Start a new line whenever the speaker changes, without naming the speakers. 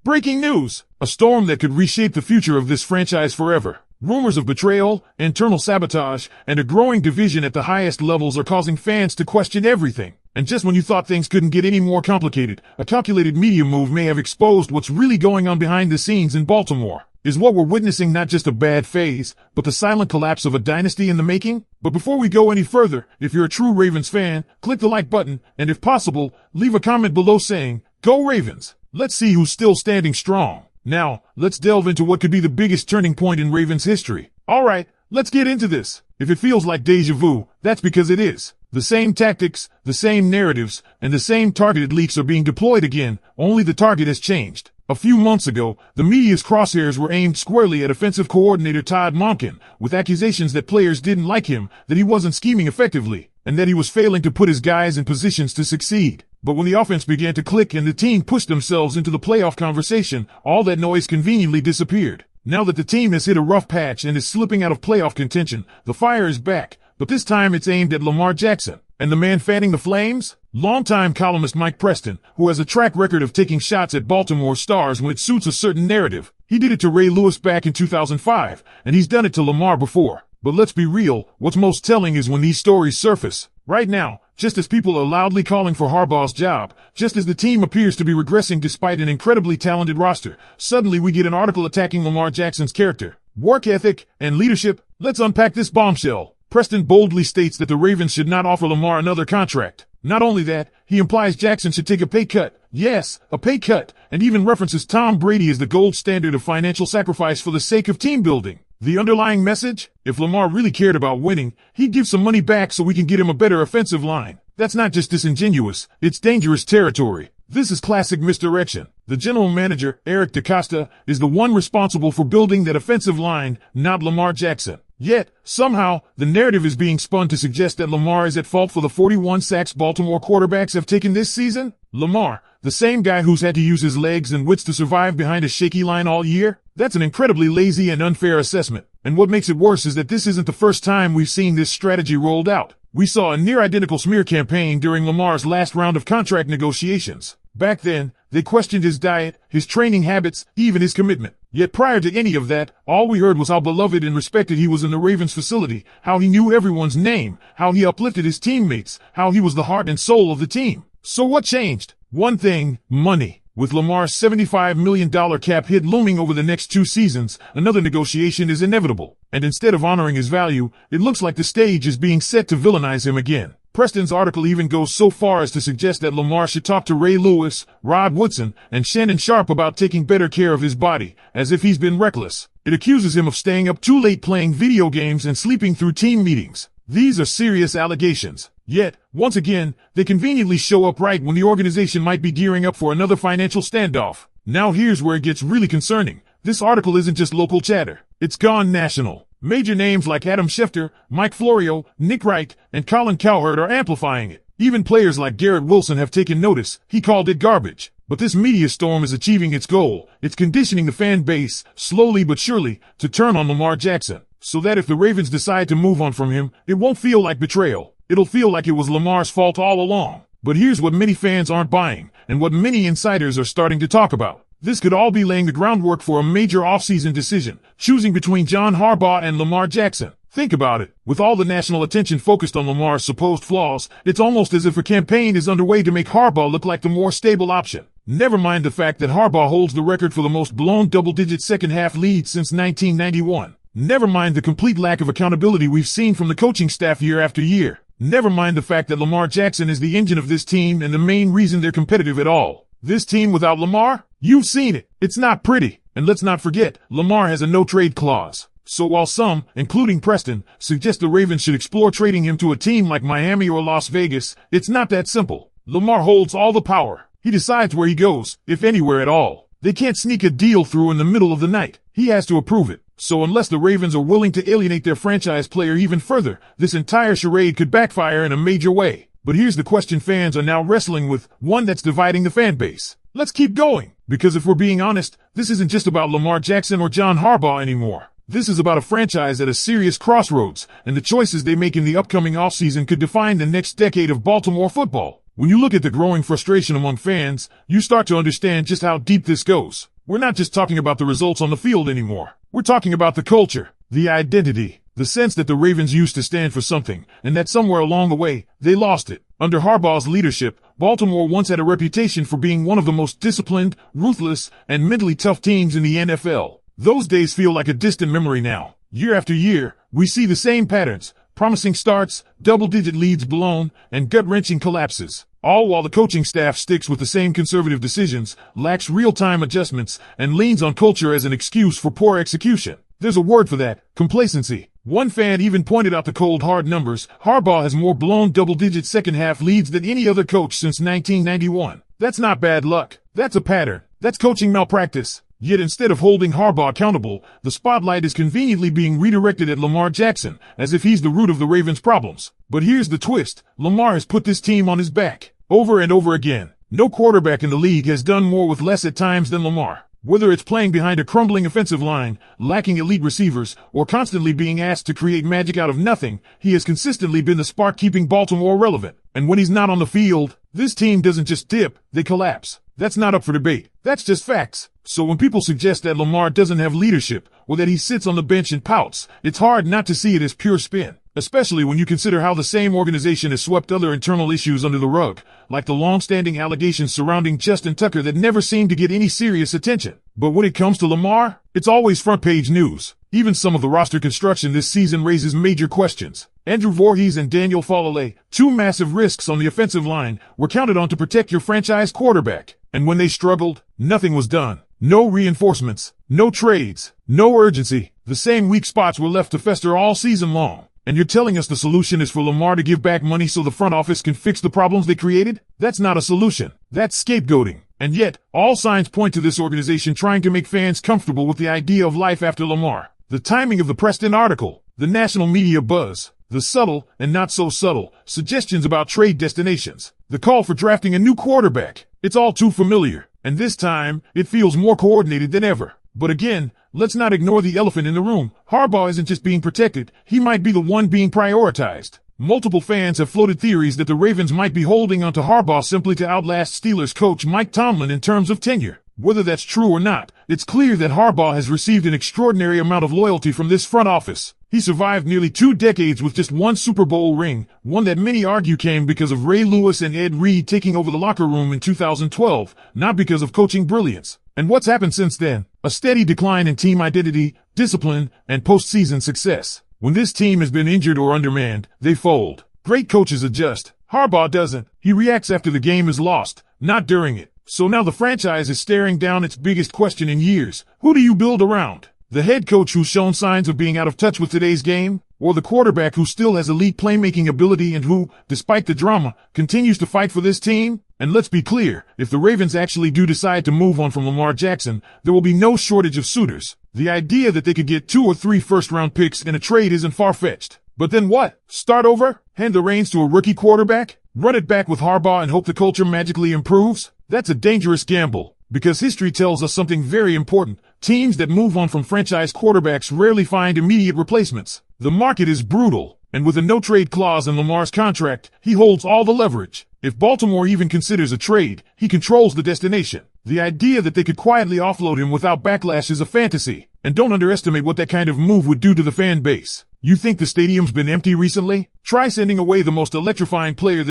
Breaking news! A storm that could reshape the future of this franchise forever. Rumors of betrayal, internal sabotage, and a growing division at the highest levels are causing fans to question everything. And just when you thought things couldn't get any more complicated, a calculated media move may have exposed what's really going on behind the scenes in Baltimore. Is what we're witnessing not just a bad phase, but the silent collapse of a dynasty in the making? But before we go any further, if you're a true Ravens fan, click the like button, and if possible, leave a comment below saying, "Go Ravens!" Let's see who's still standing strong. Now, let's delve into what could be the biggest turning point in Ravens history. Alright, let's get into this. If it feels like deja vu, that's because it is. The same tactics, the same narratives, and the same targeted leaks are being deployed again, only the target has changed. A few months ago, the media's crosshairs were aimed squarely at offensive coordinator Todd Monken, with accusations that players didn't like him, that he wasn't scheming effectively, and that he was failing to put his guys in positions to succeed. But when the offense began to click and the team pushed themselves into the playoff conversation, all that noise conveniently disappeared. Now that the team has hit a rough patch and is slipping out of playoff contention, the fire is back, but this time it's aimed at Lamar Jackson. And the man fanning the flames? Longtime columnist Mike Preston, who has a track record of taking shots at Baltimore stars when it suits a certain narrative. He did it to Ray Lewis back in 2005, and he's done it to Lamar before. But let's be real, what's most telling is when these stories surface. Right now, just as people are loudly calling for Harbaugh's job, just as the team appears to be regressing despite an incredibly talented roster, suddenly we get an article attacking Lamar Jackson's character, work ethic, and leadership. Let's unpack this bombshell. Preston boldly states that the Ravens should not offer Lamar another contract. Not only that, he implies Jackson should take a pay cut. Yes, a pay cut, and even references Tom Brady as the gold standard of financial sacrifice for the sake of team building. The underlying message? If Lamar really cared about winning, he'd give some money back so we can get him a better offensive line. That's not just disingenuous, it's dangerous territory. This is classic misdirection. The general manager, Eric DeCosta, is the one responsible for building that offensive line, not Lamar Jackson. Yet, somehow, the narrative is being spun to suggest that Lamar is at fault for the 41 sacks Baltimore quarterbacks have taken this season. Lamar, the same guy who's had to use his legs and wits to survive behind a shaky line all year? That's an incredibly lazy and unfair assessment. And what makes it worse is that this isn't the first time we've seen this strategy rolled out. We saw a near-identical smear campaign during Lamar's last round of contract negotiations. Back then, they questioned his diet, his training habits, even his commitment. Yet prior to any of that, all we heard was how beloved and respected he was in the Ravens facility, how he knew everyone's name, how he uplifted his teammates, how he was the heart and soul of the team. So what changed? One thing, money. With Lamar's $75 million cap hit looming over the next 2 seasons, another negotiation is inevitable. And instead of honoring his value, it looks like the stage is being set to villainize him again. Preston's article even goes so far as to suggest that Lamar should talk to Ray Lewis, Rod Woodson, and Shannon Sharp about taking better care of his body, as if he's been reckless. It accuses him of staying up too late playing video games and sleeping through team meetings. These are serious allegations. Yet, once again, they conveniently show up right when the organization might be gearing up for another financial standoff. Now here's where it gets really concerning. This article isn't just local chatter. It's gone national. Major names like Adam Schefter, Mike Florio, Nick Wright, and Colin Cowherd are amplifying it. Even players like Garrett Wilson have taken notice. He called it garbage. But this media storm is achieving its goal. It's conditioning the fan base, slowly but surely, to turn on Lamar Jackson. So that if the Ravens decide to move on from him, it won't feel like betrayal. It'll feel like it was Lamar's fault all along. But here's what many fans aren't buying, and what many insiders are starting to talk about. This could all be laying the groundwork for a major offseason decision, choosing between John Harbaugh and Lamar Jackson. Think about it. With all the national attention focused on Lamar's supposed flaws, it's almost as if a campaign is underway to make Harbaugh look like the more stable option. Never mind the fact that Harbaugh holds the record for the most blown double-digit second-half leads since 1991. Never mind the complete lack of accountability we've seen from the coaching staff year after year. Never mind the fact that Lamar Jackson is the engine of this team and the main reason they're competitive at all. This team without Lamar? You've seen it. It's not pretty. And let's not forget, Lamar has a no-trade clause. So while some, including Preston, suggest the Ravens should explore trading him to a team like Miami or Las Vegas, it's not that simple. Lamar holds all the power. He decides where he goes, if anywhere at all. They can't sneak a deal through in the middle of the night. He has to approve it. So unless the Ravens are willing to alienate their franchise player even further, this entire charade could backfire in a major way. But here's the question fans are now wrestling with, one that's dividing the fan base. Let's keep going, because if we're being honest, this isn't just about Lamar Jackson or John Harbaugh anymore. This is about a franchise at a serious crossroads, and the choices they make in the upcoming offseason could define the next decade of Baltimore football. When you look at the growing frustration among fans, you start to understand just how deep this goes. We're not just talking about the results on the field anymore. We're talking about the culture, the identity, the sense that the Ravens used to stand for something, and that somewhere along the way, they lost it. Under Harbaugh's leadership, Baltimore once had a reputation for being one of the most disciplined, ruthless, and mentally tough teams in the NFL. Those days feel like a distant memory now. Year after year, we see the same patterns: promising starts, double-digit leads blown, and gut-wrenching collapses. All while the coaching staff sticks with the same conservative decisions, lacks real-time adjustments, and leans on culture as an excuse for poor execution. There's a word for that: complacency. One fan even pointed out the cold hard numbers. Harbaugh has more blown double-digit second-half leads than any other coach since 1991. That's not bad luck. That's a pattern. That's coaching malpractice. Yet instead of holding Harbaugh accountable, the spotlight is conveniently being redirected at Lamar Jackson, as if he's the root of the Ravens' problems. But here's the twist: Lamar has put this team on his back, over and over again. No quarterback in the league has done more with less at times than Lamar. Whether it's playing behind a crumbling offensive line, lacking elite receivers, or constantly being asked to create magic out of nothing, he has consistently been the spark keeping Baltimore relevant. And when he's not on the field, this team doesn't just dip, they collapse. That's not up for debate. That's just facts. So when people suggest that Lamar doesn't have leadership, or that he sits on the bench and pouts, it's hard not to see it as pure spin. Especially when you consider how the same organization has swept other internal issues under the rug, like the long-standing allegations surrounding Justin Tucker that never seemed to get any serious attention. But when it comes to Lamar, it's always front-page news. Even some of the roster construction this season raises major questions. Andrew Voorhees and Daniel Falele, two massive risks on the offensive line, were counted on to protect your franchise quarterback. And when they struggled, nothing was done. No reinforcements, no trades, no urgency. The same weak spots were left to fester all season long. And you're telling us the solution is for Lamar to give back money so the front office can fix the problems they created? That's not a solution. That's scapegoating. And yet, all signs point to this organization trying to make fans comfortable with the idea of life after Lamar. The timing of the Preston article, the national media buzz, the subtle and not so subtle suggestions about trade destinations, the call for drafting a new quarterback. It's all too familiar. And this time, it feels more coordinated than ever. But again, let's not ignore the elephant in the room. Harbaugh isn't just being protected, he might be the one being prioritized. Multiple fans have floated theories that the Ravens might be holding onto Harbaugh simply to outlast Steelers coach Mike Tomlin in terms of tenure. Whether that's true or not, it's clear that Harbaugh has received an extraordinary amount of loyalty from this front office. He survived nearly 2 decades with just one Super Bowl ring, one that many argue came because of Ray Lewis and Ed Reed taking over the locker room in 2012, not because of coaching brilliance. And what's happened since then? A steady decline in team identity, discipline, and postseason success. When this team has been injured or undermanned, they fold. Great coaches adjust. Harbaugh doesn't. He reacts after the game is lost, not during it. So now the franchise is staring down its biggest question in years. Who do you build around? The head coach who's shown signs of being out of touch with today's game? Or the quarterback who still has elite playmaking ability and who, despite the drama, continues to fight for this team? And let's be clear, if the Ravens actually do decide to move on from Lamar Jackson, there will be no shortage of suitors. The idea that they could get 2 or 3 first-round picks in a trade isn't far-fetched. But then what? Start over? Hand the reins to a rookie quarterback? Run it back with Harbaugh and hope the culture magically improves? That's a dangerous gamble, because history tells us something very important. Teams that move on from franchise quarterbacks rarely find immediate replacements. The market is brutal, and with a no-trade clause in Lamar's contract, he holds all the leverage. If Baltimore even considers a trade, he controls the destination. The idea that they could quietly offload him without backlash is a fantasy, and don't underestimate what that kind of move would do to the fan base. You think the stadium's been empty recently? Try sending away the most electrifying player